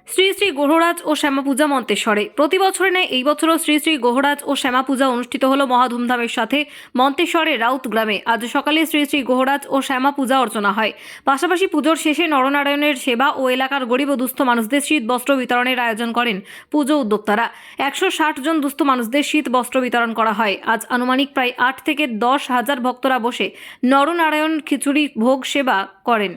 শ্রী শ্রী গহরাজ ও শ্যামা পূজা মন্তেশ্বরে। প্রতি বছরে নেয় এই বছরও শ্রী শ্রী গহরাজ ও শ্যামা পূজা অনুষ্ঠিত হলো মহা ধুমধামের সাথে মন্তেশ্বরের রাউত গ্রামে। আজ সকালে শ্রী শ্রী গহরাজ ও শ্যামা পূজা অর্চনা হয়। পাশাপাশি পুজোর শেষে নরনারায়ণের সেবা ও এলাকার গরিব ও দুস্থ মানুষদের শীত বস্ত্র বিতরণের আয়োজন করেন পুজো উদ্যোক্তারা। 160 জন দুস্থ মানুষদের শীত বস্ত্র বিতরণ করা হয়। আজ আনুমানিক প্রায় 8 থেকে 10 হাজার ভক্তরা বসে নরনারায়ণ খিচুড়ি ভোগ সেবা করেন,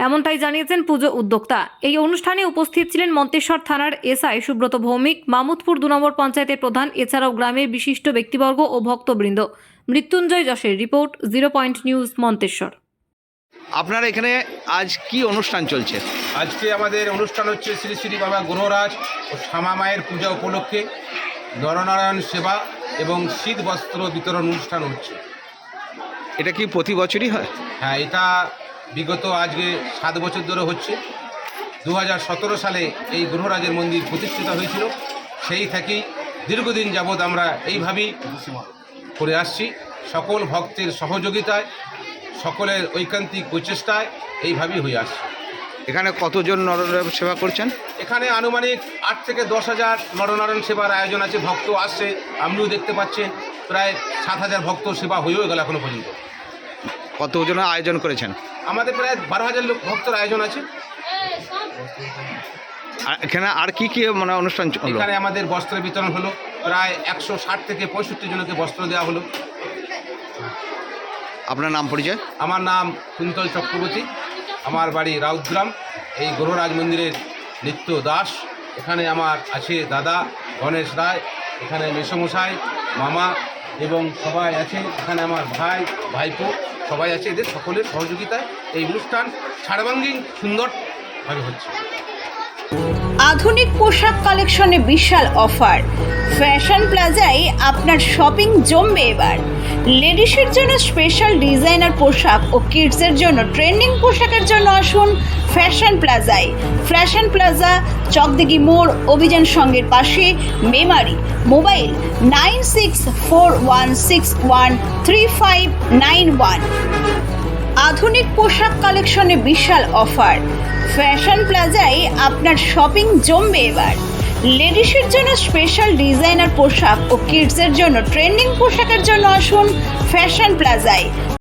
এমনটাই জানিয়েছেন পুজো উদ্যোক্তা। এই অনুষ্ঠানে উপস্থিত ছিলেন মন্তেশ্বর থানার এসআই সুব্রত ভৌমিক, মামুদপুর 2 নম্বর পঞ্চায়েতের প্রধান, এছাড়াও গ্রামের বিশিষ্ট ব্যক্তিবর্গ ও ভক্তবৃন্দ। মৃত্যুঞ্জয় যশের রিপোর্ট, 0 পয়েন্ট নিউজ, মন্তেশ্বর। আপনার এখানে আজ কি অনুষ্ঠান চলছে? আজকে আমাদের অনুষ্ঠান হচ্ছে শ্রী শ্রী বাবা গরুরাজ ও শ্যামা মায়ের পূজা উপলক্ষে নরনারায়ণ সেবা এবং শীত বস্ত্র বিতরণ অনুষ্ঠান হচ্ছে। এটা কি প্রতি বছরই হয়? হ্যাঁ, এটা বিগত আজকে 7 বছর ধরে হচ্ছে। 2017 সালে এই গ্রহরাজের মন্দির প্রতিষ্ঠিত হয়েছিল। সেই থেকেই দীর্ঘদিন যাবৎ আমরা এইভাবেই করে আসছি। সকল ভক্তের সহযোগিতায়, সকলের ঐকান্তিক প্রচেষ্টায় এইভাবেই হয়ে আসছে। এখানে কতজন নরনারায়ণ সেবা করছেন? এখানে আনুমানিক 8 থেকে 10 হাজার নরনারায়ণ সেবার আয়োজন আছে। ভক্ত আসছে, আপনিও দেখতে পাচ্ছেন প্রায় 7,000 ভক্ত সেবা হয়েও গেল এখনো পর্যন্ত। কতজনের আয়োজন করেছেন? আমাদের প্রায় 12,000 লোক ভক্তের আয়োজন আছে। আর এখানে আর কি কি মানে অনুষ্ঠান হলো? এখানে আমাদের বস্ত্র বিতরণ হলো, প্রায় 160 থেকে 65 জনকে বস্ত্র দেওয়া হলো। আপনার নাম পরিচয়? আমার নাম কুন্তল চক্রবর্তী, আমার বাড়ি রাউতগ্রাম। এই গরুরাজ মন্দিরের নিত্য দাস। এখানে আমার আছে দাদা গণেশ রায়, এখানে মেসমশাই, মামা এবং সবাই আছে। এখানে আমার ভাই, ভাইপো সবাই আছে। এদের সকলের সহযোগিতায় এই অনুষ্ঠান সার্বাঙ্গীন সুন্দরভাবে হচ্ছে। আধুনিক পোশাক কালেকশনে বিশাল অফার। ফ্যাশন প্লাজায় আপনার শপিং জমবে এবার। লেডিসের জন্য স্পেশাল ডিজাইনার পোশাক ও কিডসের জন্য ট্রেন্ডিং পোশাকের জন্য আসুন ফ্যাশন প্লাজায়। ফ্যাশন প্লাজা, চকদিঘি মোড়, অভিযান সঙ্গের পাশে, মেমারি। মোবাইল 9641613591। আধুনিক পোশাক কালেকশনে বিশাল অফার। ফ্যাশন প্লাজায় আপনার শপিং জমবে এবার। লেডিসের জন্য স্পেশাল ডিজাইনার পোশাক ও কিডসের জন্য ট্রেন্ডিং পোশাকের জন্য আসুন ফ্যাশন প্লাজায়।